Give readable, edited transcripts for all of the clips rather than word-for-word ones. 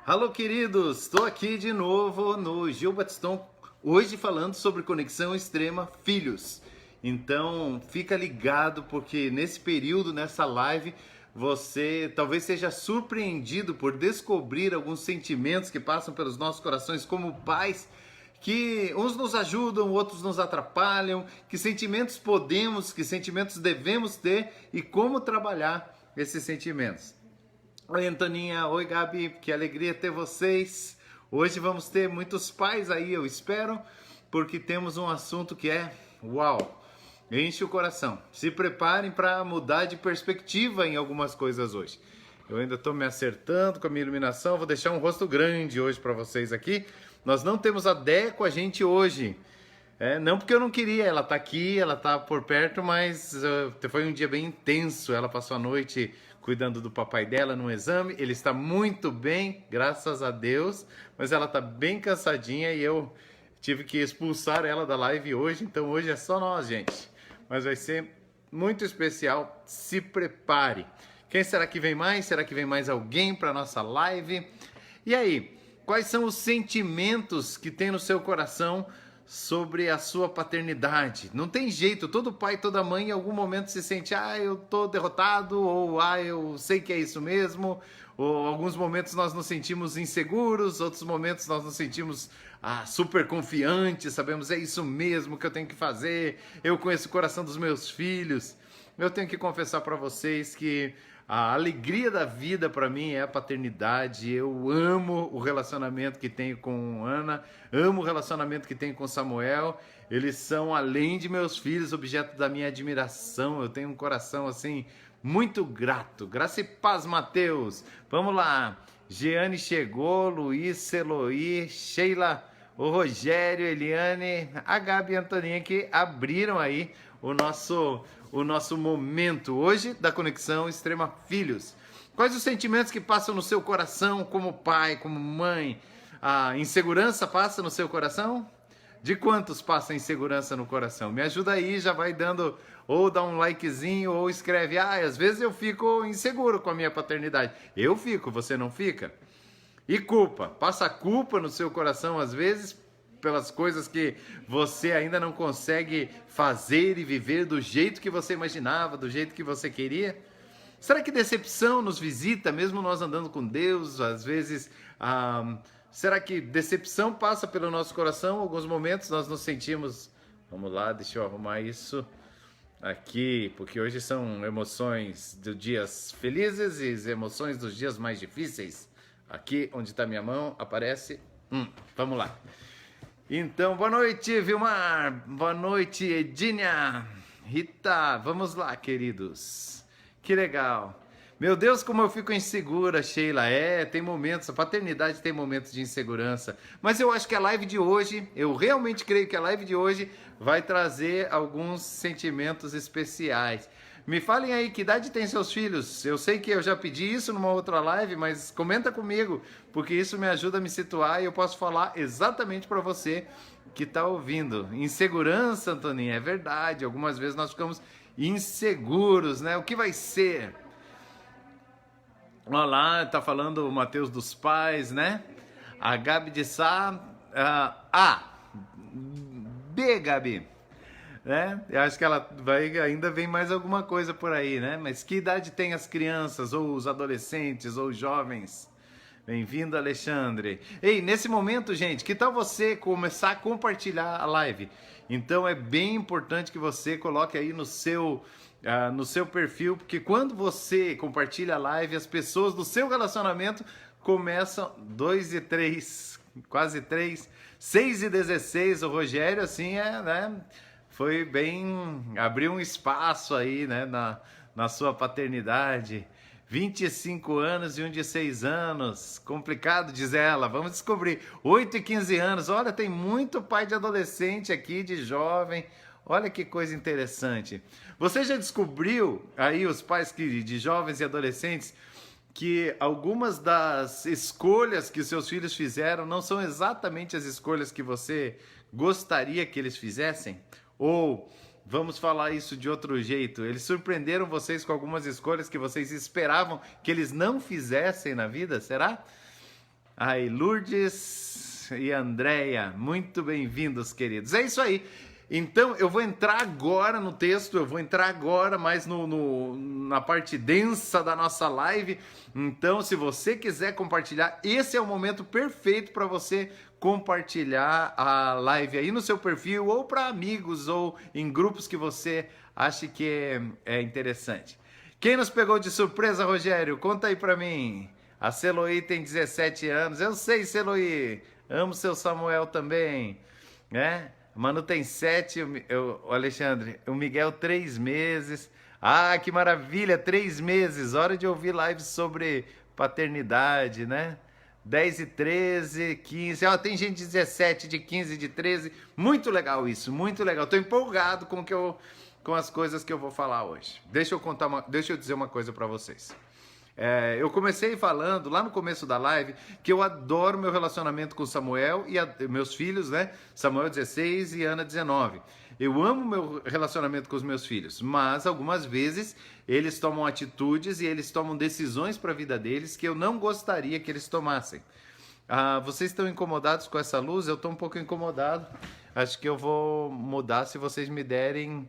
Alô, queridos! Estou aqui de novo no Gil Batistão, hoje falando sobre Conexão Extrema Filhos. Então, fica ligado porque nesse período, nessa live, você talvez seja surpreendido por descobrir alguns sentimentos que passam pelos nossos corações como pais, que uns nos ajudam, outros nos atrapalham, que sentimentos podemos, que sentimentos devemos ter e como trabalhar esses sentimentos. Oi, Antoninha. Oi, Gabi. Que alegria ter vocês. Hoje vamos ter muitos pais aí, eu espero, porque temos um assunto que é uau, enche o coração. Se preparem para mudar de perspectiva em algumas coisas hoje. Eu ainda estou me acertando com a minha iluminação, vou deixar um rosto grande hoje para vocês aqui. Nós não temos a Dé com a gente hoje. Não porque eu não queria, ela tá aqui, ela tá por perto, mas foi um dia bem intenso. Ela passou a noite cuidando do papai dela no exame. Ele está muito bem, graças a Deus, mas ela tá bem cansadinha e eu tive que expulsar ela da live hoje, então hoje é só nós, gente. Mas vai ser muito especial, se prepare. Quem será que vem mais? Será que vem mais alguém para nossa live? E aí, quais são os sentimentos que tem no seu coração sobre a sua paternidade? Não tem jeito, todo pai, toda mãe em algum momento se sente, eu tô derrotado, ou eu sei que é isso mesmo, ou alguns momentos nós nos sentimos inseguros, outros momentos nós nos sentimos super confiantes, sabemos, é isso mesmo que eu tenho que fazer, eu conheço o coração dos meus filhos. Eu tenho que confessar para vocês que a alegria da vida para mim é a paternidade. Eu amo o relacionamento que tenho com Ana, amo o relacionamento que tenho com Samuel. Eles são, além de meus filhos, objeto da minha admiração. Eu tenho um coração assim muito grato. Graça e paz, Mateus. Vamos lá. Jeane chegou, Luiz, Eloí, Sheila, o Rogério, Eliane, a Gabi e a Antoninha que abriram aí o nosso momento hoje da Conexão Extrema Filhos. Quais os sentimentos que passam no seu coração como pai, como mãe? A insegurança passa no seu coração? De quantos passa insegurança no coração? Me ajuda aí, já vai dando, ou dá um likezinho, ou escreve, às vezes eu fico inseguro com a minha paternidade. Eu fico, você não fica? E culpa? Passa culpa no seu coração às vezes pelas coisas que você ainda não consegue fazer e viver do jeito que você imaginava, do jeito que você queria? Será que decepção nos visita, mesmo nós andando com Deus? Às vezes, será que decepção passa pelo nosso coração? Em alguns momentos nós nos sentimos... Vamos lá, deixa eu arrumar isso aqui, porque hoje são emoções dos dias felizes e emoções dos dias mais difíceis. Aqui, onde está minha mão, aparece... Vamos lá. Então, boa noite, Vilmar. Boa noite, Edínia. Rita, vamos lá, queridos. Que legal. Meu Deus, como eu fico insegura, Sheila. Tem momentos, a paternidade tem momentos de insegurança. Mas eu acho que a live de hoje, eu realmente creio que a live de hoje vai trazer alguns sentimentos especiais. Me falem aí, que idade tem seus filhos? Eu sei que eu já pedi isso numa outra live, mas comenta comigo, porque isso me ajuda a me situar e eu posso falar exatamente para você que está ouvindo. Insegurança, Antoninha, é verdade. Algumas vezes nós ficamos inseguros, né? O que vai ser? Olha lá, tá falando o Mateus dos pais, né? A Gabi de Sá... B, Gabi. Né? Eu acho que ela ainda vem mais alguma coisa por aí, né? Mas que idade tem as crianças, ou os adolescentes, ou os jovens? Bem-vindo, Alexandre. Ei, nesse momento, gente, que tal você começar a compartilhar a live? Então é bem importante que você coloque aí no seu perfil, porque quando você compartilha a live, as pessoas do seu relacionamento começam 2 e 3, quase 3, 6 e 16, o Rogério, assim, né? Foi bem, abriu um espaço aí, né, na sua paternidade. 25 anos e um de 6 anos. Complicado, diz ela. Vamos descobrir. 8 e 15 anos. Olha, tem muito pai de adolescente aqui, de jovem. Olha que coisa interessante. Você já descobriu aí, os pais de jovens e adolescentes, que algumas das escolhas que seus filhos fizeram não são exatamente as escolhas que você gostaria que eles fizessem? Ou, vamos falar isso de outro jeito, eles surpreenderam vocês com algumas escolhas que vocês esperavam que eles não fizessem na vida, será? Aí, Lourdes e Andréia, muito bem-vindos, queridos. É isso aí. Então, eu vou entrar agora no texto, eu vou entrar agora mais na parte densa da nossa live. Então, se você quiser compartilhar, esse é o momento perfeito para você compartilhar a live aí no seu perfil, ou para amigos, ou em grupos que você acha que é interessante. Quem nos pegou de surpresa, Rogério? Conta aí para mim. A Celoí tem 17 anos. Eu sei, Celoí. Amo seu Samuel também, né? Manu tem 7, o Alexandre, o Miguel 3 meses. Ah, que maravilha, 3 meses. Hora de ouvir lives sobre paternidade, né? 10 e 13, 15. Ó, tem gente de 17, de 15, de 13. Muito legal isso, muito legal. Tô empolgado com as coisas que eu vou falar hoje. Deixa eu dizer uma coisa para vocês. Eu comecei falando lá no começo da live que eu adoro meu relacionamento com Samuel e meus filhos, né? Samuel 16 e Ana 19. Eu amo meu relacionamento com os meus filhos, mas algumas vezes eles tomam atitudes e eles tomam decisões para a vida deles que eu não gostaria que eles tomassem. Vocês estão incomodados com essa luz? Eu estou um pouco incomodado. Acho que eu vou mudar se vocês me derem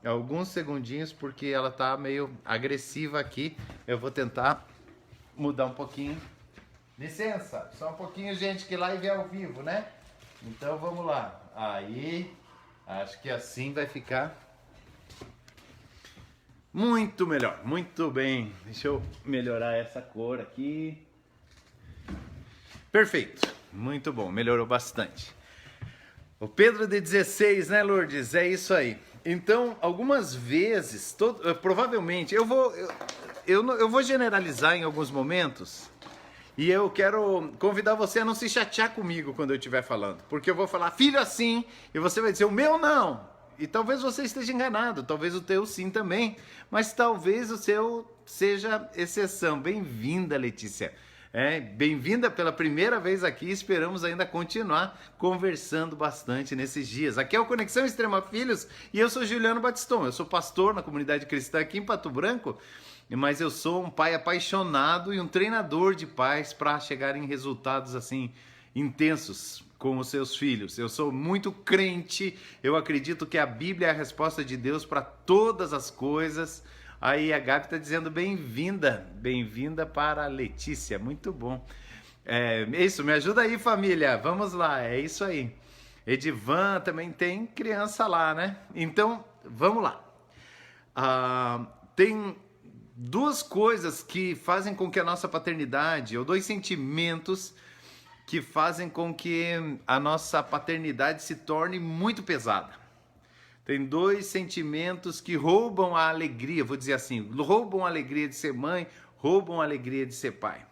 alguns segundinhos, porque ela tá meio agressiva aqui. Eu vou tentar mudar um pouquinho. Licença, só um pouquinho, gente, que live é ao vivo, né? Então vamos lá. Aí, acho que assim vai ficar muito melhor, muito bem. Deixa eu melhorar essa cor aqui. Perfeito, muito bom, melhorou bastante. O Pedro de 16, né, Lourdes? É isso aí. Então, algumas vezes, provavelmente, eu vou generalizar em alguns momentos, e eu quero convidar você a não se chatear comigo quando eu estiver falando, porque eu vou falar, filho, assim, e você vai dizer, o meu não. E talvez você esteja enganado, talvez o teu sim também, mas talvez o seu seja exceção. Bem-vinda, Letícia. Bem-vinda pela primeira vez aqui, esperamos ainda continuar conversando bastante nesses dias. Aqui é o Conexão Extrema Filhos e eu sou Juliano Batiston, eu sou pastor na comunidade cristã aqui em Pato Branco, mas eu sou um pai apaixonado e um treinador de pais para chegar em resultados assim intensos com os seus filhos. Eu sou muito crente, eu acredito que a Bíblia é a resposta de Deus para todas as coisas. Aí a Gabi está dizendo bem-vinda, bem-vinda para a Letícia, muito bom. Isso, me ajuda aí, família, vamos lá, é isso aí. Edivan também tem criança lá, né? Então, vamos lá. Tem duas coisas que fazem com que a nossa paternidade, ou dois sentimentos que fazem com que a nossa paternidade se torne muito pesada. Tem dois sentimentos que roubam a alegria, vou dizer assim, roubam a alegria de ser mãe, roubam a alegria de ser pai.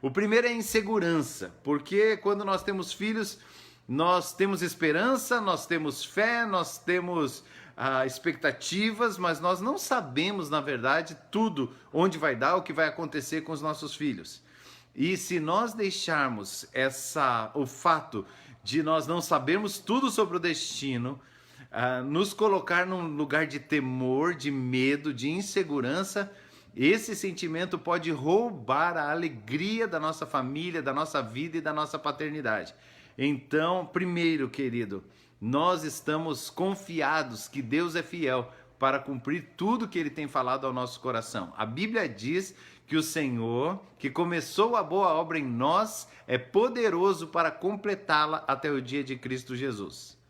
O primeiro é a insegurança, porque quando nós temos filhos, nós temos esperança, nós temos fé, nós temos expectativas, mas nós não sabemos, na verdade, tudo, onde vai dar, o que vai acontecer com os nossos filhos. E se nós deixarmos o fato de nós não sabermos tudo sobre o destino, nos colocar num lugar de temor, de medo, de insegurança, esse sentimento pode roubar a alegria da nossa família, da nossa vida e da nossa paternidade. Então, primeiro, querido, nós estamos confiados que Deus é fiel para cumprir tudo que Ele tem falado ao nosso coração. A Bíblia diz que o Senhor, que começou a boa obra em nós, é poderoso para completá-la até o dia de Cristo Jesus.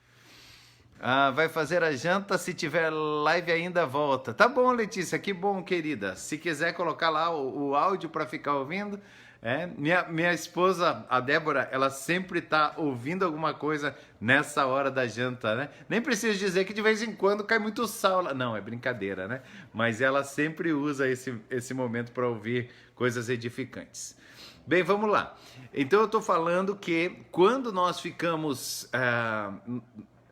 Vai fazer a janta, se tiver live ainda volta. Tá bom, Letícia, que bom, querida. Se quiser colocar lá o áudio para ficar ouvindo. Minha esposa, a Débora, ela sempre tá ouvindo alguma coisa nessa hora da janta, né? Nem preciso dizer que de vez em quando cai muito sal lá. Não, é brincadeira, né? Mas ela sempre usa esse momento para ouvir coisas edificantes. Bem, vamos lá. Então eu tô falando que quando nós ficamos...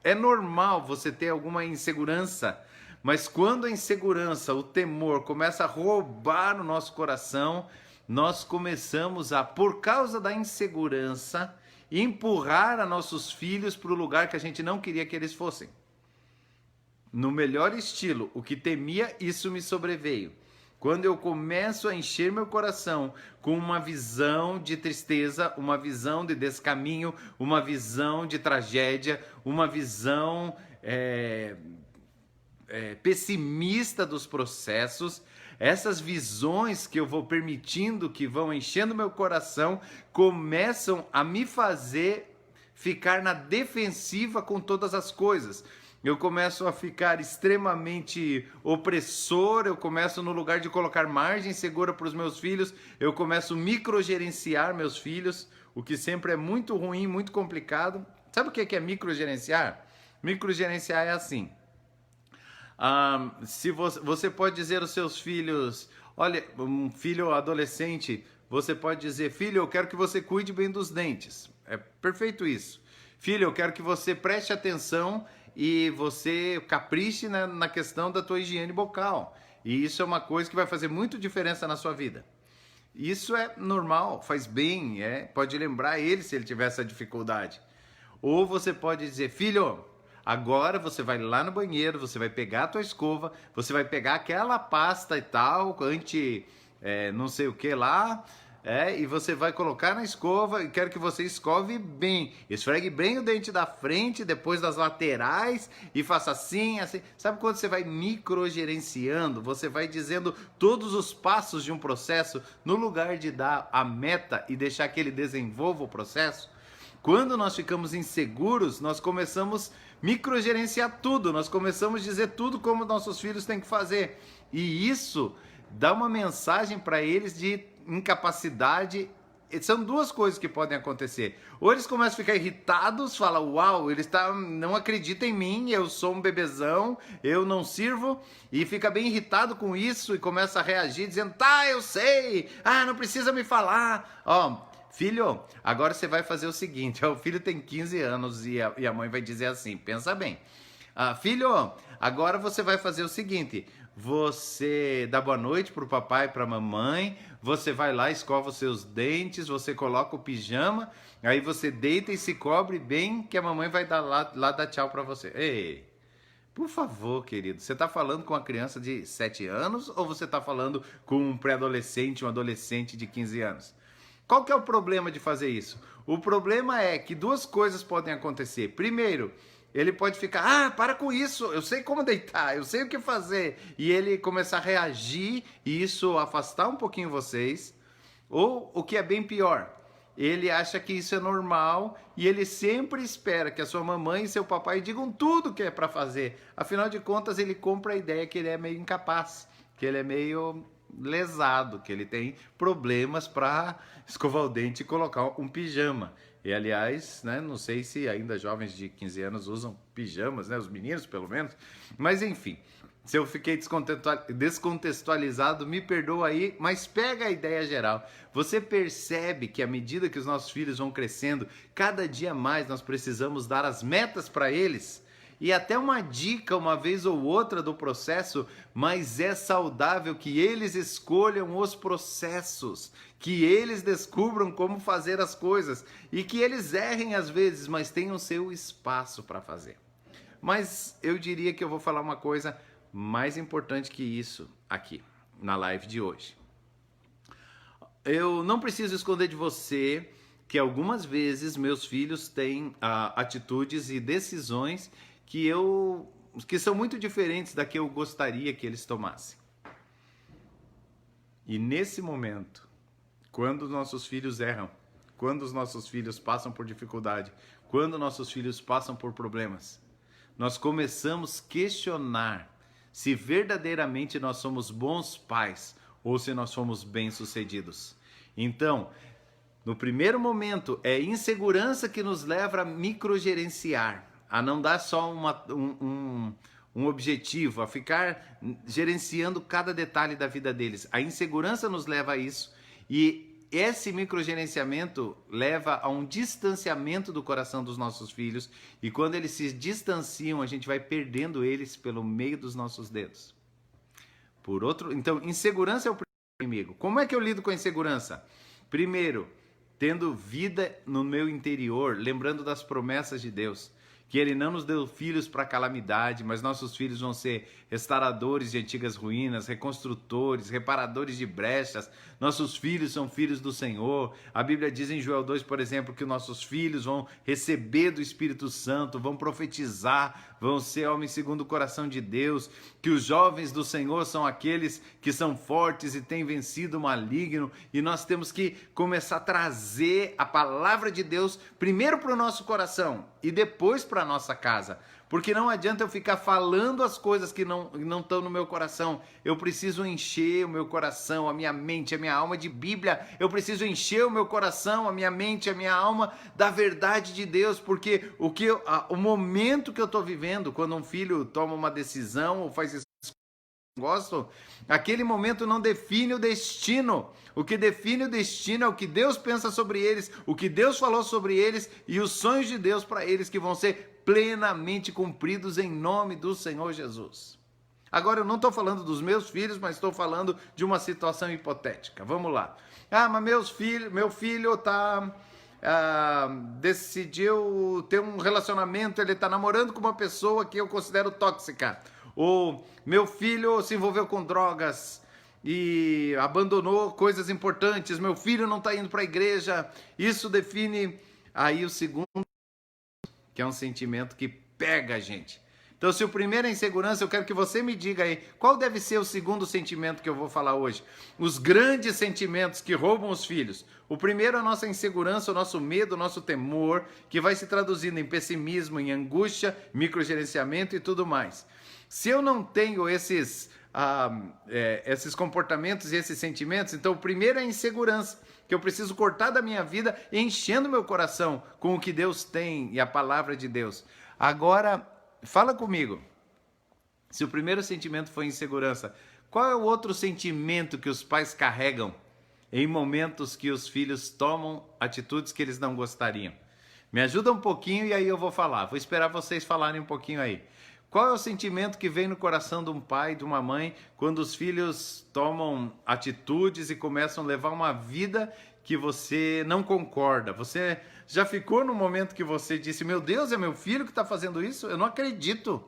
É normal você ter alguma insegurança, mas quando a insegurança, o temor começa a roubar no nosso coração, nós começamos a, por causa da insegurança, empurrar a nossos filhos para o lugar que a gente não queria que eles fossem. No melhor estilo, o que temia, isso me sobreveio. quando eu começo a encher meu coração com uma visão de tristeza, uma visão de descaminho, uma visão de tragédia, uma visão pessimista dos processos, essas visões que eu vou permitindo que vão enchendo meu coração começam a me fazer ficar na defensiva com todas as coisas. Eu começo a ficar extremamente opressor, eu começo no lugar de colocar margem segura para os meus filhos, eu começo a microgerenciar meus filhos, o que sempre é muito ruim, muito complicado. Sabe o que é microgerenciar? Microgerenciar é assim. Se você pode dizer aos seus filhos, olha, um filho adolescente, você pode dizer, filho, eu quero que você cuide bem dos dentes. É perfeito isso. Filho, eu quero que você preste atenção e você capriche na questão da tua higiene bucal. E isso é uma coisa que vai fazer muito diferença na sua vida. Isso é normal, faz bem, pode lembrar ele se ele tiver essa dificuldade. Ou você pode dizer, filho, agora você vai lá no banheiro, você vai pegar a tua escova, você vai pegar aquela pasta e tal, não sei o que lá, e você vai colocar na escova e quero que você escove bem. Esfregue bem o dente da frente, depois das laterais e faça assim, assim. Sabe quando você vai microgerenciando, você vai dizendo todos os passos de um processo no lugar de dar a meta e deixar que ele desenvolva o processo? Quando nós ficamos inseguros, nós começamos a microgerenciar tudo, nós começamos a dizer tudo como nossos filhos têm que fazer. E isso dá uma mensagem para eles de incapacidade. São duas coisas que podem acontecer. Ou eles começam a ficar irritados, falam, uau, não acredita em mim, eu sou um bebezão, eu não sirvo, e fica bem irritado com isso e começa a reagir dizendo, tá, eu sei, não precisa me falar. Filho, agora você vai fazer o seguinte, o filho tem 15 anos e a mãe vai dizer assim, pensa bem, filho, agora você vai fazer o seguinte, você dá boa noite pro papai e pra mamãe, você vai lá, escova os seus dentes, você coloca o pijama, aí você deita e se cobre bem que a mamãe vai lá dar tchau pra você. Ei, por favor, querido, você tá falando com uma criança de 7 anos ou você tá falando com um pré-adolescente, um adolescente de 15 anos? Qual que é o problema de fazer isso? O problema é que duas coisas podem acontecer. Primeiro, ele pode ficar, para com isso, eu sei como deitar, eu sei o que fazer. E ele começar a reagir e isso afastar um pouquinho vocês. Ou, o que é bem pior, ele acha que isso é normal e ele sempre espera que a sua mamãe e seu papai digam tudo que é para fazer. Afinal de contas, ele compra a ideia que ele é meio incapaz, que ele é meio lesado, que ele tem problemas para escovar o dente e colocar um pijama. E aliás, não sei se ainda jovens de 15 anos usam pijamas, os meninos pelo menos, mas enfim, se eu fiquei descontextualizado, me perdoa aí, mas pega a ideia geral. Você percebe que à medida que os nossos filhos vão crescendo, cada dia mais nós precisamos dar as metas para eles, e até uma dica uma vez ou outra do processo, mas é saudável que eles escolham os processos, que eles descubram como fazer as coisas e que eles errem às vezes, mas tenham seu espaço para fazer. Mas eu diria que eu vou falar uma coisa mais importante que isso aqui na live de hoje. Eu não preciso esconder de você que algumas vezes meus filhos têm atitudes e decisões que são muito diferentes da que eu gostaria que eles tomassem. E nesse momento, quando os nossos filhos erram, quando os nossos filhos passam por dificuldade, quando nossos filhos passam por problemas, nós começamos a questionar se verdadeiramente nós somos bons pais ou se nós fomos bem-sucedidos. Então, no primeiro momento, é insegurança que nos leva a microgerenciar, a não dar só um objetivo, a ficar gerenciando cada detalhe da vida deles. A insegurança nos leva a isso e esse microgerenciamento leva a um distanciamento do coração dos nossos filhos e quando eles se distanciam, a gente vai perdendo eles pelo meio dos nossos dedos. Então, insegurança é o primeiro inimigo. Como é que eu lido com a insegurança? Primeiro, tendo vida no meu interior, lembrando das promessas de Deus, que Ele não nos deu filhos para calamidade, mas nossos filhos vão ser restauradores de antigas ruínas, reconstrutores, reparadores de brechas. Nossos filhos são filhos do Senhor. A Bíblia diz em Joel 2, por exemplo, que nossos filhos vão receber do Espírito Santo, vão profetizar, vão ser homens segundo o coração de Deus, que os jovens do Senhor são aqueles que são fortes e têm vencido o maligno, e nós temos que começar a trazer a palavra de Deus primeiro para o nosso coração e depois para a nossa casa, porque não adianta eu ficar falando as coisas que não estão no meu coração. Eu preciso encher o meu coração, a minha mente, a minha alma de Bíblia. Eu preciso encher o meu coração, a minha mente, a minha alma da verdade de Deus, porque o momento que eu estou vivendo, quando um filho toma uma decisão ou faz isso, gosto, aquele momento não define o destino. O que define o destino é o que Deus pensa sobre eles, o que Deus falou sobre eles e os sonhos de Deus para eles, que vão ser plenamente cumpridos em nome do Senhor Jesus. Agora, eu não estou falando dos meus filhos, mas estou falando de uma situação hipotética. Vamos lá. Mas meu filho decidiu ter um relacionamento, ele está namorando com uma pessoa que eu considero tóxica. Ou meu filho se envolveu com drogas e abandonou coisas importantes, meu filho não está indo para a igreja. Isso define aí o segundo, que é um sentimento que pega a gente. Então, se o primeiro é insegurança, eu quero que você me diga aí, qual deve ser o segundo sentimento que eu vou falar hoje? Os grandes sentimentos que roubam os filhos. O primeiro é a nossa insegurança, o nosso medo, o nosso temor, que vai se traduzindo em pessimismo, em angústia, microgerenciamento e tudo mais. Se eu não tenho esses comportamentos e esses sentimentos, então o primeiro é a insegurança, que eu preciso cortar da minha vida, enchendo meu coração com o que Deus tem e a palavra de Deus. Agora, fala comigo, se o primeiro sentimento foi insegurança, qual é o outro sentimento que os pais carregam em momentos que os filhos tomam atitudes que eles não gostariam? Me ajuda um pouquinho e aí eu vou falar. Vou esperar vocês falarem um pouquinho aí. Qual é o sentimento que vem no coração de um pai, de uma mãe, quando os filhos tomam atitudes e começam a levar uma vida que você não concorda? Você já ficou no momento que você disse, meu Deus, é meu filho que está fazendo isso? Eu não acredito.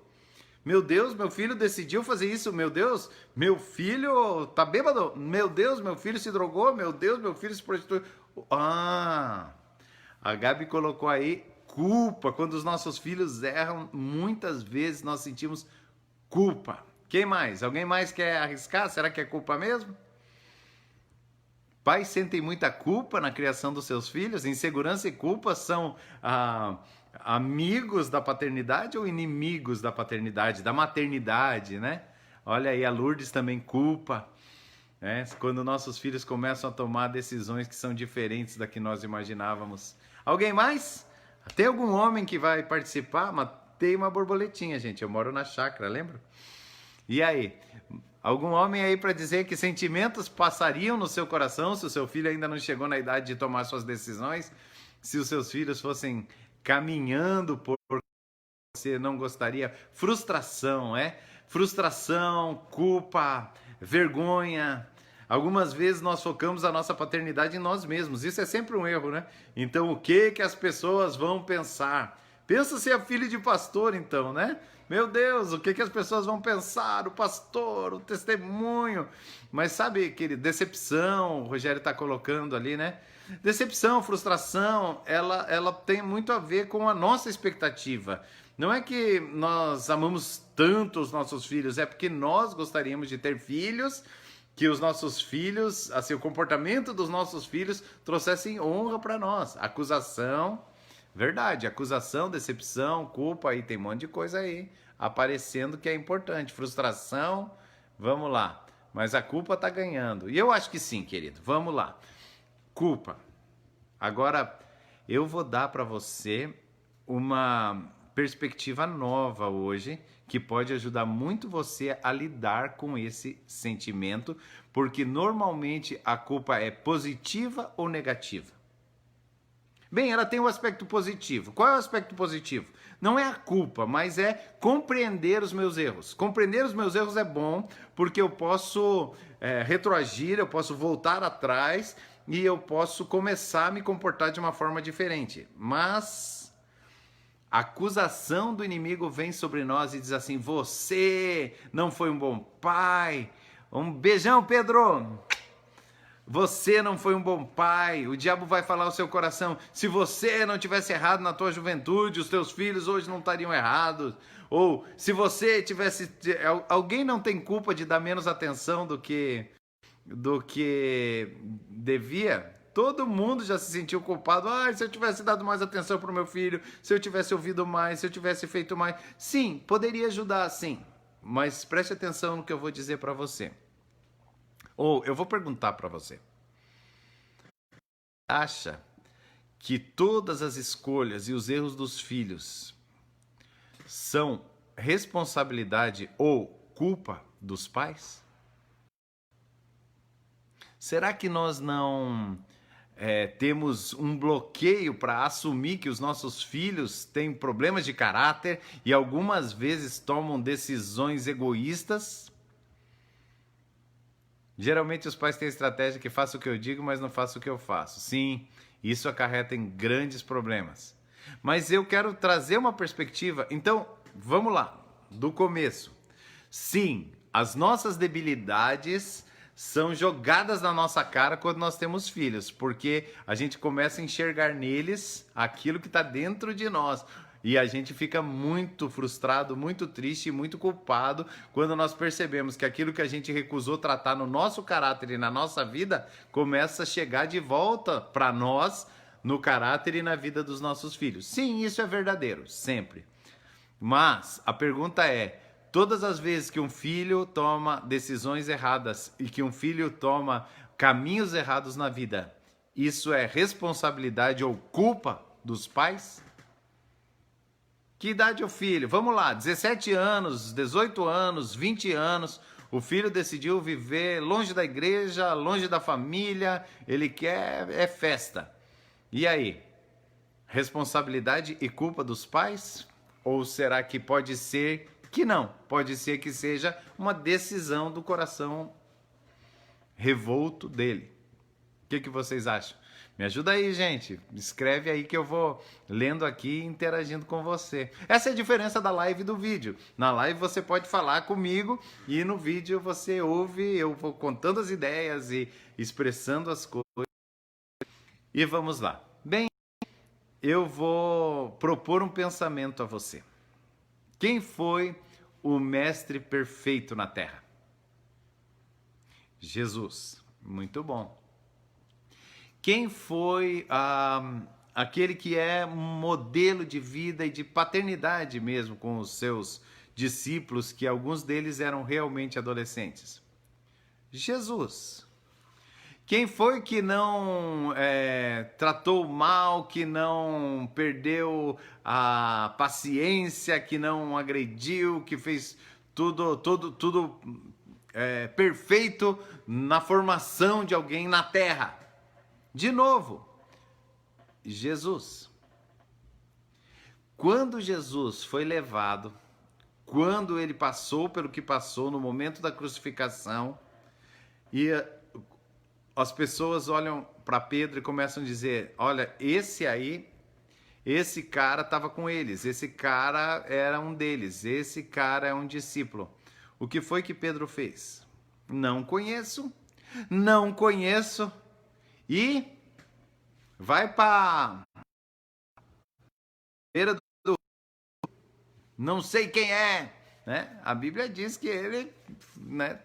Meu Deus, meu filho decidiu fazer isso. Meu Deus, meu filho está bêbado. Meu Deus, meu filho se drogou. Meu Deus, meu filho se prostituiu. A Gabi colocou aí culpa. Quando os nossos filhos erram, muitas vezes nós sentimos culpa. Quem mais? Alguém mais quer arriscar? Será que é culpa mesmo? Pais sentem muita culpa na criação dos seus filhos? Insegurança e culpa são amigos da paternidade ou inimigos da paternidade, da maternidade, né? Olha aí, a Lourdes também culpa, né? Quando nossos filhos começam a tomar decisões que são diferentes da que nós imaginávamos. Alguém mais? Tem algum homem que vai participar? Matei uma borboletinha, gente. Eu moro na chácara, lembra? E aí? Algum homem aí para dizer que sentimentos passariam no seu coração se o seu filho ainda não chegou na idade de tomar suas decisões? Se os seus filhos fossem caminhando por você não gostaria? Frustração, Frustração, culpa, vergonha. Algumas vezes nós focamos a nossa paternidade em nós mesmos. Isso é sempre um erro, né? Então, o que as pessoas vão pensar? Pensa se é filho de pastor, então, né? Meu Deus, o que as pessoas vão pensar? O pastor, o testemunho. Mas sabe, querido, decepção, o Rogério está colocando ali, né? Decepção, frustração, ela tem muito a ver com a nossa expectativa. Não é que nós amamos tanto os nossos filhos, é porque nós gostaríamos de ter filhos, que os nossos filhos, assim, o comportamento dos nossos filhos trouxessem honra para nós. Acusação, verdade, acusação, decepção, culpa, aí tem um monte de coisa aí aparecendo que é importante. Frustração, vamos lá. Mas a culpa tá ganhando. E eu acho que sim, querido. Vamos lá. Culpa. Agora, eu vou dar para você uma perspectiva nova hoje, que pode ajudar muito você a lidar com esse sentimento, porque normalmente a culpa é positiva ou negativa? Bem, ela tem um aspecto positivo. Qual é o aspecto positivo? Não é a culpa, mas é compreender os meus erros. Compreender os meus erros é bom, porque eu posso retroagir, eu posso voltar atrás e eu posso começar a me comportar de uma forma diferente. Mas A acusação do inimigo vem sobre nós e diz assim: você não foi um bom pai. Um beijão, Pedro. Você não foi um bom pai. O diabo vai falar ao seu coração: se você não tivesse errado na tua juventude, os teus filhos hoje não estariam errados. Ou se você tivesse... Alguém não tem culpa de dar menos atenção do que devia? Todo mundo já se sentiu culpado. Se eu tivesse dado mais atenção para o meu filho, se eu tivesse ouvido mais, se eu tivesse feito mais. Sim, poderia ajudar, sim. Mas preste atenção no que eu vou dizer para você. Ou eu vou perguntar para você. Acha que todas as escolhas e os erros dos filhos são responsabilidade ou culpa dos pais? Será que nós não temos um bloqueio para assumir que os nossos filhos têm problemas de caráter e algumas vezes tomam decisões egoístas? Geralmente os pais têm a estratégia que faço o que eu digo, mas não faço o que eu faço. Sim, isso acarreta em grandes problemas. Mas eu quero trazer uma perspectiva. Então, vamos lá, do começo. Sim, as nossas debilidades são jogadas na nossa cara quando nós temos filhos, porque a gente começa a enxergar neles aquilo que está dentro de nós. E a gente fica muito frustrado, muito triste e muito culpado quando nós percebemos que aquilo que a gente recusou tratar no nosso caráter e na nossa vida começa a chegar de volta para nós no caráter e na vida dos nossos filhos. Sim, isso é verdadeiro, sempre. Mas a pergunta é: todas as vezes que um filho toma decisões erradas e que um filho toma caminhos errados na vida, isso é responsabilidade ou culpa dos pais? Que idade é o filho? Vamos lá, 17 anos, 18 anos, 20 anos, o filho decidiu viver longe da igreja, longe da família, ele quer festa. E aí? Responsabilidade e culpa dos pais? Ou será que pode ser que não? Pode ser que seja uma decisão do coração revolto dele. O que vocês acham? Me ajuda aí, gente. Escreve aí que eu vou lendo aqui e interagindo com você. Essa é a diferença da live e do vídeo. Na live você pode falar comigo e no vídeo você ouve, eu vou contando as ideias e expressando as coisas. E vamos lá. Bem, eu vou propor um pensamento a você. Quem foi o mestre perfeito na Terra? Jesus. Muito bom. Quem foi aquele que é modelo de vida e de paternidade mesmo com os seus discípulos, que alguns deles eram realmente adolescentes? Jesus. Quem foi que não tratou mal, que não perdeu a paciência, que não agrediu, que fez tudo perfeito na formação de alguém na Terra? De novo, Jesus. Quando Jesus foi levado, quando ele passou pelo que passou no momento da crucificação, e as pessoas olham para Pedro e começam a dizer: olha, esse cara estava com eles, esse cara era um deles, esse cara é um discípulo. O que foi que Pedro fez? Não conheço. E vai para beira do... Não sei quem é, né? A Bíblia diz que ele, né,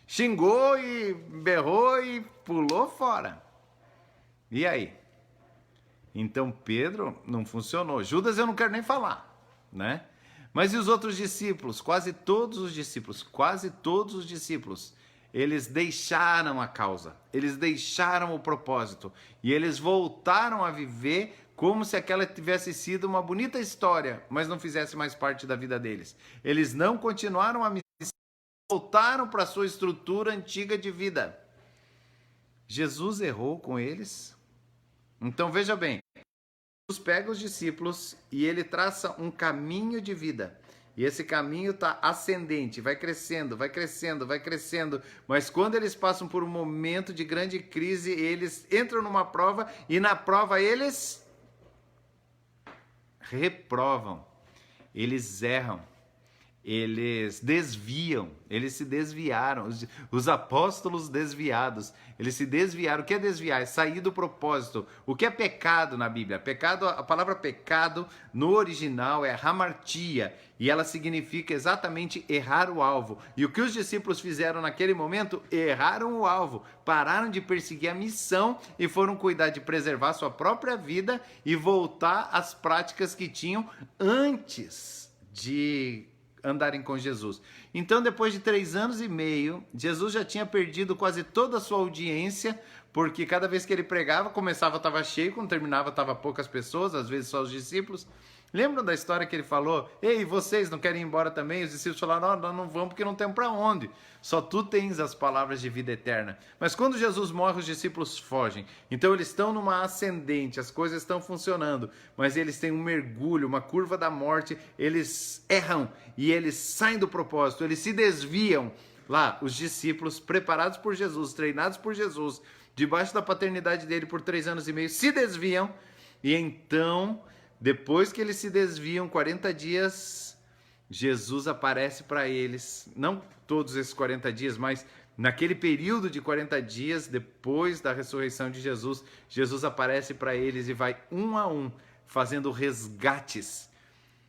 xingou e berrou e pulou fora. E aí? Então Pedro não funcionou. Judas eu não quero nem falar, né? Mas e os outros discípulos? Quase todos os discípulos, eles deixaram a causa, eles deixaram o propósito e eles voltaram a viver como se aquela tivesse sido uma bonita história, mas não fizesse mais parte da vida deles. Eles não continuaram a missão, voltaram para a sua estrutura antiga de vida. Jesus errou com eles? Então veja bem, Jesus pega os discípulos e ele traça um caminho de vida. E esse caminho está ascendente, vai crescendo, mas quando eles passam por um momento de grande crise, eles entram numa prova e na prova eles reprovam, eles erram, eles desviam, eles se desviaram, os apóstolos desviados, eles se desviaram. O que é desviar? É sair do propósito. O que é pecado na Bíblia? Pecado, a palavra pecado no original é hamartia, e ela significa exatamente errar o alvo. E o que os discípulos fizeram naquele momento? Erraram o alvo, pararam de perseguir a missão e foram cuidar de preservar sua própria vida e voltar às práticas que tinham antes de andarem com Jesus. Então, depois de 3 anos e meio, Jesus já tinha perdido quase toda a sua audiência, porque cada vez que ele pregava, começava, estava cheio, quando terminava, estava poucas pessoas, às vezes só os discípulos. Lembram da história que ele falou? Ei, vocês não querem ir embora também? Os discípulos falaram, nós não vamos porque não temos para onde. Só tu tens as palavras de vida eterna. Mas quando Jesus morre, os discípulos fogem. Então eles estão numa ascendente, as coisas estão funcionando, mas eles têm um mergulho, uma curva da morte, eles erram e eles saem do propósito, eles se desviam. Lá, os discípulos, preparados por Jesus, treinados por Jesus, debaixo da paternidade dele por 3 anos e meio, se desviam e então... Depois que eles se desviam, 40 dias, Jesus aparece para eles, não todos esses 40 dias, mas naquele período de 40 dias, depois da ressurreição de Jesus, Jesus aparece para eles e vai um a um, fazendo resgates.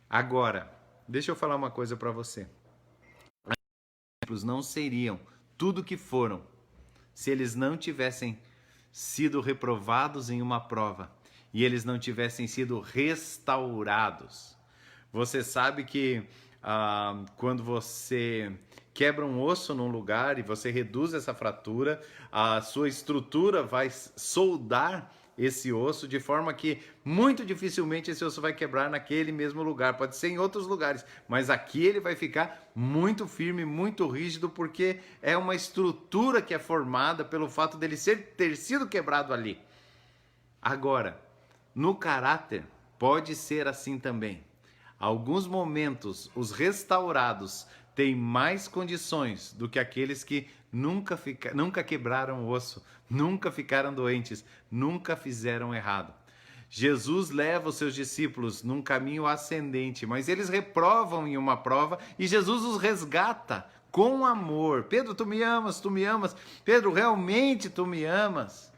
Agora, deixa eu falar uma coisa para você. Os discípulos não seriam tudo que foram se eles não tivessem sido reprovados em uma prova e eles não tivessem sido restaurados. Você sabe que quando você quebra um osso num lugar e você reduz essa fratura, a sua estrutura vai soldar esse osso de forma que muito dificilmente esse osso vai quebrar naquele mesmo lugar. Pode ser em outros lugares, mas aqui ele vai ficar muito firme, muito rígido, porque é uma estrutura que é formada pelo fato dele ter sido quebrado ali. Agora, no caráter, pode ser assim também. Alguns momentos, os restaurados têm mais condições do que aqueles que nunca quebraram o osso, nunca ficaram doentes, nunca fizeram errado. Jesus leva os seus discípulos num caminho ascendente, mas eles reprovam em uma prova e Jesus os resgata com amor. Pedro, tu me amas, tu me amas. Pedro, realmente tu me amas.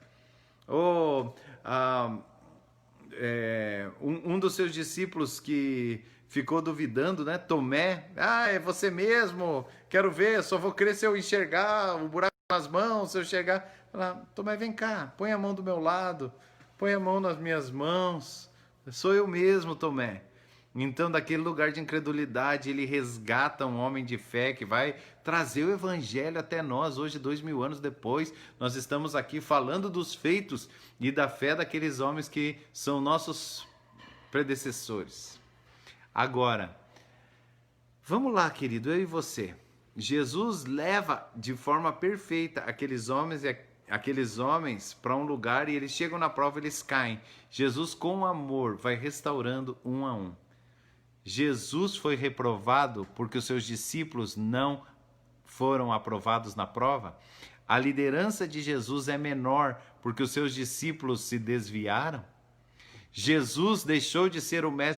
Um dos seus discípulos que ficou duvidando, né? Tomé, é você mesmo, quero ver, só vou crer se eu enxergar o buraco nas mãos, se eu enxergar. Tomé, vem cá, põe a mão do meu lado, põe a mão nas minhas mãos, sou eu mesmo, Tomé. Então, daquele lugar de incredulidade, ele resgata um homem de fé que vai trazer o evangelho até nós. Hoje, 2000 anos depois, nós estamos aqui falando dos feitos e da fé daqueles homens que são nossos predecessores. Agora, vamos lá, querido, eu e você. Jesus leva de forma perfeita aqueles homens para um lugar e eles chegam na prova, eles caem. Jesus, com amor, vai restaurando um a um. Jesus foi reprovado porque os seus discípulos não foram aprovados na prova. A liderança de Jesus é menor porque os seus discípulos se desviaram. Jesus deixou de ser o mestre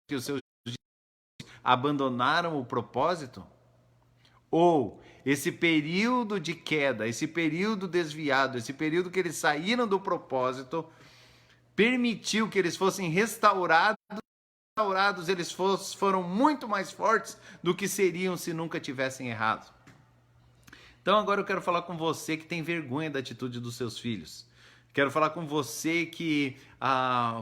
porque os seus discípulos abandonaram o propósito? Ou esse período de queda, esse período desviado, esse período que eles saíram do propósito, permitiu que eles fossem restaurados, eles foram muito mais fortes do que seriam se nunca tivessem errado. Então agora eu quero falar com você que tem vergonha da atitude dos seus filhos. Quero falar com você que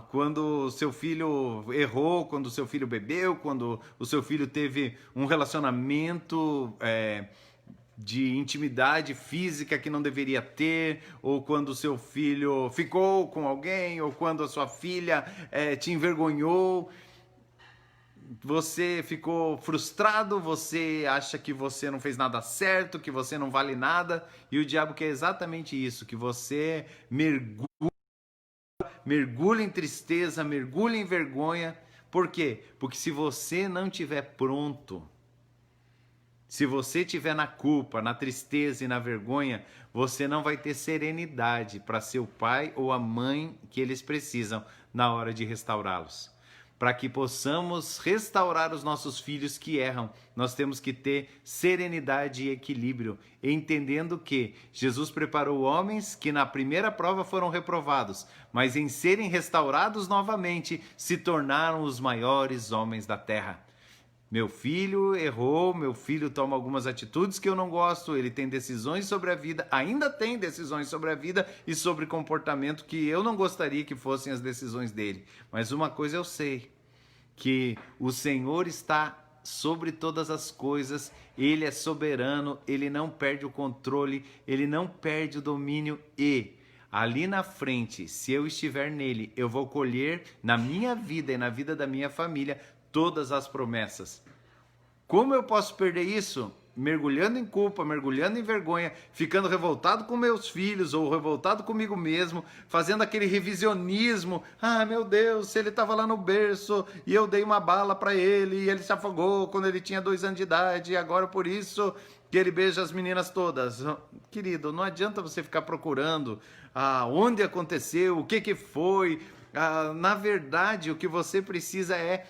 quando seu filho errou, quando o seu filho bebeu, quando o seu filho teve um relacionamento de intimidade física que não deveria ter, ou quando o seu filho ficou com alguém, ou quando a sua filha te envergonhou, você ficou frustrado, você acha que você não fez nada certo, que você não vale nada, e o diabo quer exatamente isso, que você mergulhe em tristeza, mergulhe em vergonha. Por quê? Porque se você não estiver pronto, se você estiver na culpa, na tristeza e na vergonha, você não vai ter serenidade para ser o pai ou a mãe que eles precisam na hora de restaurá-los. para que possamos restaurar os nossos filhos que erram, nós temos que ter serenidade e equilíbrio, entendendo que Jesus preparou homens que na primeira prova foram reprovados, mas em serem restaurados novamente, se tornaram os maiores homens da terra. Meu filho errou, meu filho toma algumas atitudes que eu não gosto, ele tem decisões sobre a vida, ainda tem decisões sobre a vida e sobre comportamento que eu não gostaria que fossem as decisões dele. Mas uma coisa eu sei, que o Senhor está sobre todas as coisas, Ele é soberano, Ele não perde o controle, Ele não perde o domínio e ali na frente, se eu estiver nele, eu vou colher na minha vida e na vida da minha família todas as promessas. Como eu posso perder isso? Mergulhando em culpa, mergulhando em vergonha, ficando revoltado com meus filhos ou revoltado comigo mesmo, fazendo aquele revisionismo. Ah, meu Deus, se ele estava lá no berço e eu dei uma bala para ele e ele se afogou quando ele tinha 2 anos de idade e agora por isso que ele beija as meninas todas. Querido, não adianta você ficar procurando onde aconteceu, o que foi. Na verdade, o que você precisa é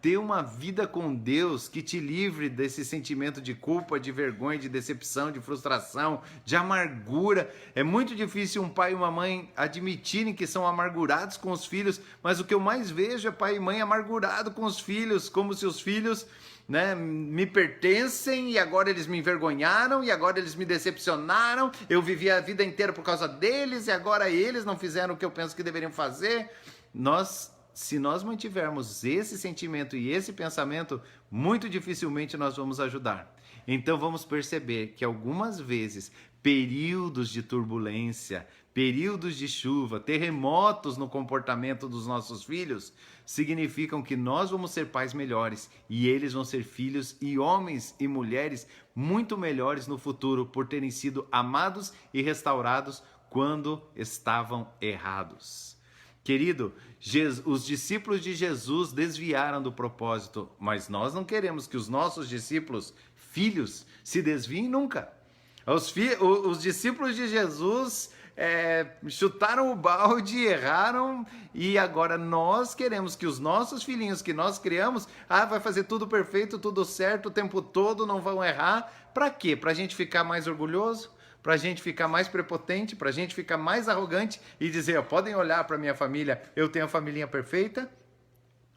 ter uma vida com Deus que te livre desse sentimento de culpa, de vergonha, de decepção, de frustração, de amargura. É muito difícil um pai e uma mãe admitirem que são amargurados com os filhos, mas o que eu mais vejo é pai e mãe amargurado com os filhos, como se os filhos, me pertencem e agora eles me envergonharam e agora eles me decepcionaram. Eu vivi a vida inteira por causa deles e agora eles não fizeram o que eu penso que deveriam fazer. Se nós mantivermos esse sentimento e esse pensamento, muito dificilmente nós vamos ajudar. Então vamos perceber que algumas vezes, períodos de turbulência, períodos de chuva, terremotos no comportamento dos nossos filhos, significam que nós vamos ser pais melhores e eles vão ser filhos e homens e mulheres muito melhores no futuro por terem sido amados e restaurados quando estavam errados. Querido, os discípulos de Jesus desviaram do propósito, mas nós não queremos que os nossos discípulos, filhos, se desviem nunca. Os discípulos de Jesus chutaram o balde, erraram e agora nós queremos que os nossos filhinhos que nós criamos, vai fazer tudo perfeito, tudo certo o tempo todo, não vão errar. Para quê? Para a gente ficar mais orgulhoso? Para a gente ficar mais prepotente, para a gente ficar mais arrogante e dizer, podem olhar para minha família, eu tenho a família perfeita?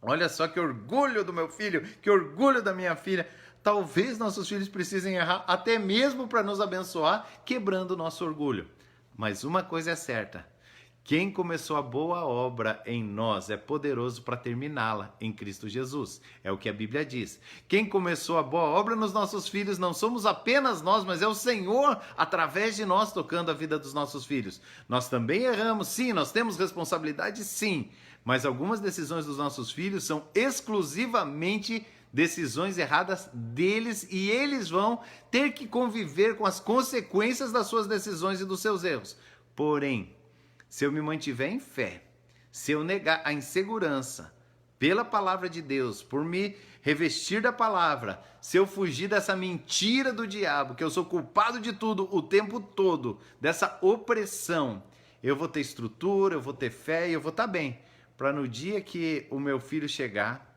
Olha só que orgulho do meu filho, que orgulho da minha filha. Talvez nossos filhos precisem errar até mesmo para nos abençoar, quebrando o nosso orgulho. Mas uma coisa é certa, quem começou a boa obra em nós é poderoso para terminá-la em Cristo Jesus. É o que a Bíblia diz. Quem começou a boa obra nos nossos filhos não somos apenas nós, mas é o Senhor através de nós tocando a vida dos nossos filhos. Nós também erramos, sim, nós temos responsabilidade, sim. Mas algumas decisões dos nossos filhos são exclusivamente decisões erradas deles e eles vão ter que conviver com as consequências das suas decisões e dos seus erros. Porém, se eu me mantiver em fé, se eu negar a insegurança pela palavra de Deus, por me revestir da palavra, se eu fugir dessa mentira do diabo, que eu sou culpado de tudo o tempo todo, dessa opressão, eu vou ter estrutura, eu vou ter fé e eu vou estar bem. Para no dia que o meu filho chegar,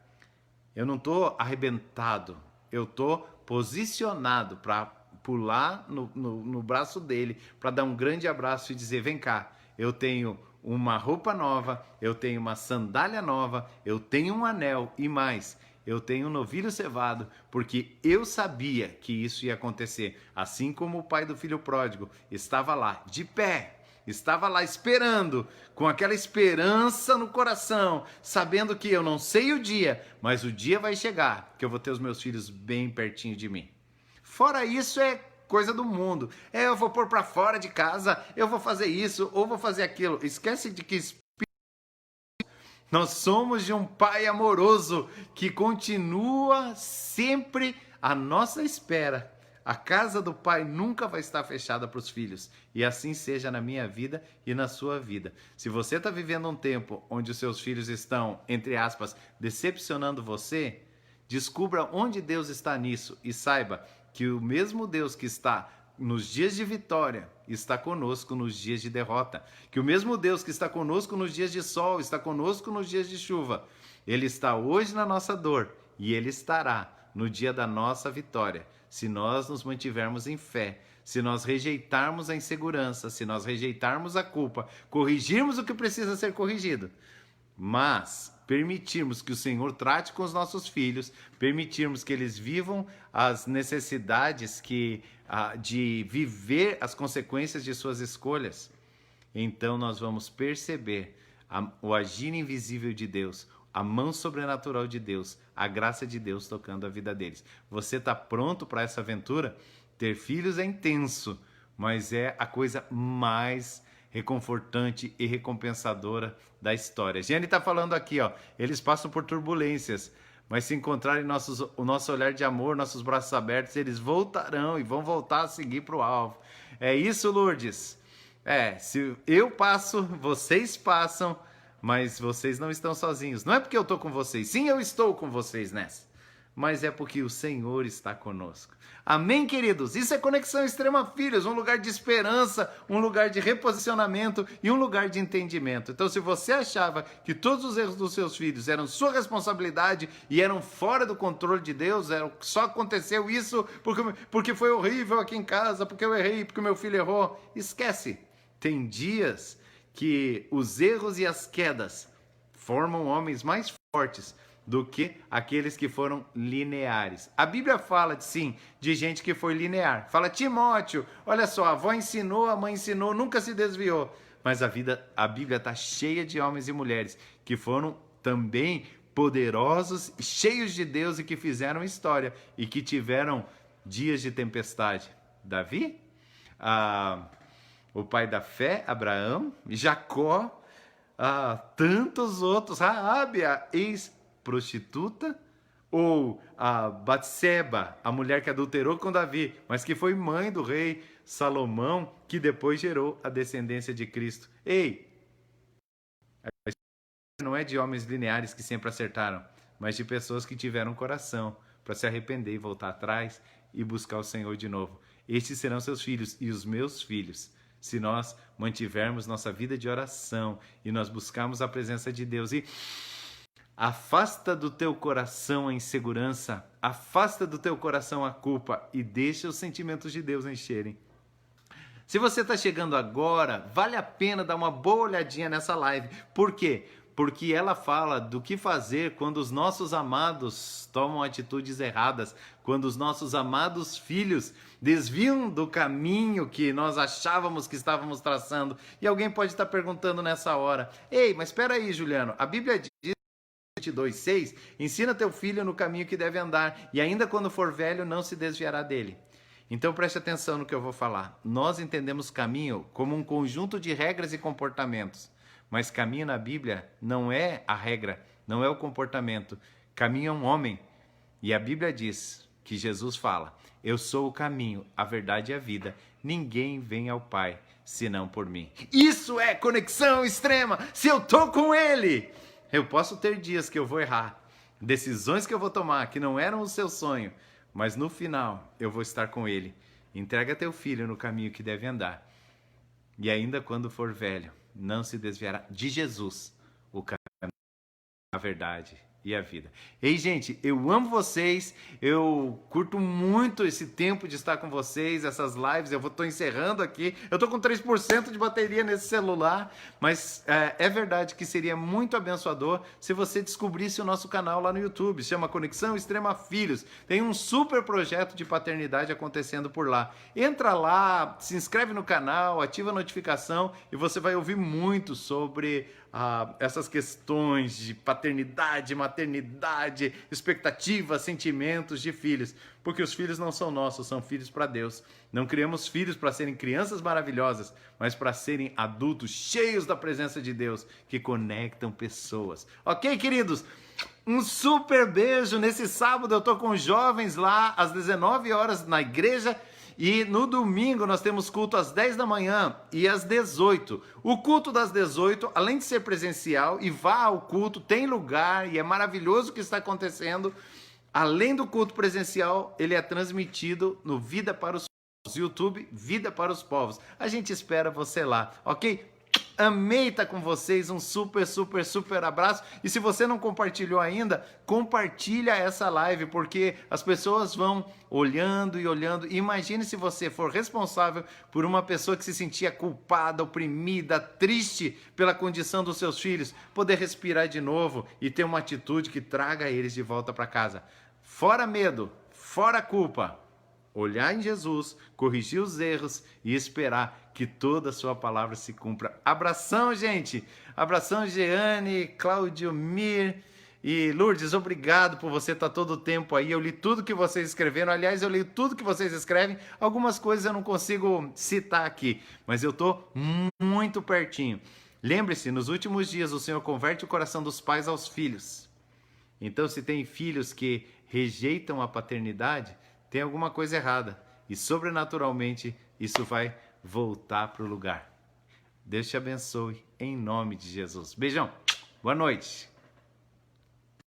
eu não estou arrebentado, eu estou posicionado para pular no braço dele, para dar um grande abraço e dizer, vem cá, eu tenho uma roupa nova, eu tenho uma sandália nova, eu tenho um anel e mais, eu tenho um novilho cevado, porque eu sabia que isso ia acontecer. Assim como o pai do filho pródigo estava lá, de pé, estava lá esperando, com aquela esperança no coração, sabendo que eu não sei o dia, mas o dia vai chegar, que eu vou ter os meus filhos bem pertinho de mim. Fora isso é coisa do mundo. Eu vou pôr para fora de casa, eu vou fazer isso ou vou fazer aquilo. Esquece de que nós somos de um pai amoroso que continua sempre à nossa espera. A casa do pai nunca vai estar fechada para os filhos. E assim seja na minha vida e na sua vida. Se você está vivendo um tempo onde os seus filhos estão, entre aspas, decepcionando você, descubra onde Deus está nisso e saiba que o mesmo Deus que está nos dias de vitória, está conosco nos dias de derrota. Que o mesmo Deus que está conosco nos dias de sol, está conosco nos dias de chuva. Ele está hoje na nossa dor e Ele estará no dia da nossa vitória, se nós nos mantivermos em fé, se nós rejeitarmos a insegurança, se nós rejeitarmos a culpa, corrigirmos o que precisa ser corrigido, mas permitirmos que o Senhor trate com os nossos filhos, permitirmos que eles vivam as necessidades de viver as consequências de suas escolhas, então nós vamos perceber o agir invisível de Deus, a mão sobrenatural de Deus, a graça de Deus tocando a vida deles. Você está pronto para essa aventura? Ter filhos é intenso, mas é a coisa mais reconfortante e recompensadora da história. Jenny está falando aqui, ó, eles passam por turbulências, mas se encontrarem o nosso olhar de amor, nossos braços abertos, eles voltarão e vão voltar a seguir para o alvo. É isso, Lourdes. Se eu passo, vocês passam, mas vocês não estão sozinhos. Não é porque eu estou com vocês. Sim, eu estou com vocês nessa. Mas é porque o Senhor está conosco. Amém, queridos? Isso é Conexão Extrema Filhos, um lugar de esperança, um lugar de reposicionamento e um lugar de entendimento. Então, se você achava que todos os erros dos seus filhos eram sua responsabilidade e eram fora do controle de Deus, só aconteceu isso porque foi horrível aqui em casa, porque eu errei, porque o meu filho errou, esquece. Tem dias que os erros e as quedas formam homens mais fortes do que aqueles que foram lineares. A Bíblia fala, sim, de gente que foi linear. Fala, Timóteo, olha só, a avó ensinou, a mãe ensinou, nunca se desviou. Mas a Bíblia está cheia de homens e mulheres que foram também poderosos, cheios de Deus e que fizeram história e que tiveram dias de tempestade. Davi, o pai da fé, Abraão, Jacó, tantos outros, Raabe, a ex-prostituta, ou a Batseba, a mulher que adulterou com Davi, mas que foi mãe do rei Salomão, que depois gerou a descendência de Cristo. Ei, a história não é de homens lineares que sempre acertaram, mas de pessoas que tiveram coração para se arrepender e voltar atrás e buscar o Senhor de novo. Estes serão seus filhos e os meus filhos, se nós mantivermos nossa vida de oração e nós buscarmos a presença de Deus. E afasta do teu coração a insegurança, afasta do teu coração a culpa e deixa os sentimentos de Deus encherem. Se você está chegando agora, vale a pena dar uma boa olhadinha nessa live. Por quê? Porque ela fala do que fazer quando os nossos amados tomam atitudes erradas, quando os nossos amados filhos desviam do caminho que nós achávamos que estávamos traçando. E alguém pode estar perguntando nessa hora, ei, mas espera aí, Juliano, a Bíblia diz 22:6, ensina teu filho no caminho que deve andar, e ainda quando for velho não se desviará dele. Então preste atenção no que eu vou falar. Nós entendemos caminho como um conjunto de regras e comportamentos. Mas caminho na Bíblia não é a regra, não é o comportamento. Caminho é um homem. E a Bíblia diz que Jesus fala, eu sou o caminho, a verdade e a vida. Ninguém vem ao Pai senão por mim. Isso é conexão extrema. Se eu tô com Ele, eu posso ter dias que eu vou errar, decisões que eu vou tomar que não eram o seu sonho, mas no final eu vou estar com Ele. Entrega teu filho no caminho que deve andar. E ainda quando for velho, não se desviará de Jesus, o caminho, a verdade e a vida. Ei, gente, eu amo vocês, eu curto muito esse tempo de estar com vocês, essas lives, eu estou encerrando aqui, eu estou com 3% de bateria nesse celular, mas é verdade que seria muito abençoador se você descobrisse o nosso canal lá no YouTube, se chama Conexão Extrema Filhos, tem um super projeto de paternidade acontecendo por lá. Entra lá, se inscreve no canal, ativa a notificação e você vai ouvir muito sobre essas questões de paternidade, maternidade, expectativas, sentimentos de filhos, porque os filhos não são nossos, são filhos para Deus. Não criamos filhos para serem crianças maravilhosas, mas para serem adultos cheios da presença de Deus, que conectam pessoas. Ok, queridos? Um super beijo. Nesse sábado eu tô com os jovens lá às 19 horas na igreja. E no domingo nós temos culto às 10 da manhã e às 18. O culto das 18, além de ser presencial, e vá ao culto, tem lugar e é maravilhoso o que está acontecendo. Além do culto presencial, ele é transmitido no Vida para os YouTube, Vida para os Povos. A gente espera você lá, ok? Amei estar com vocês, um super abraço. E se você não compartilhou ainda, compartilha essa live, porque as pessoas vão olhando e olhando. Imagine se você for responsável por uma pessoa que se sentia culpada, oprimida, triste pela condição dos seus filhos, poder respirar de novo e ter uma atitude que traga eles de volta para casa. Fora medo, fora culpa. Olhar em Jesus, corrigir os erros e esperar que toda a sua palavra se cumpra. Abração, gente! Abração, Jeane, Cláudio Mir e Lourdes, obrigado por você estar todo o tempo aí. Eu li tudo que vocês escreveram. Aliás, eu li tudo que vocês escrevem. Algumas coisas eu não consigo citar aqui, mas eu estou muito pertinho. Lembre-se, nos últimos dias o Senhor converte o coração dos pais aos filhos. Então, se tem filhos que rejeitam a paternidade, tem alguma coisa errada. E sobrenaturalmente isso vai voltar para o lugar. Deus te abençoe em nome de Jesus. Beijão. Boa noite.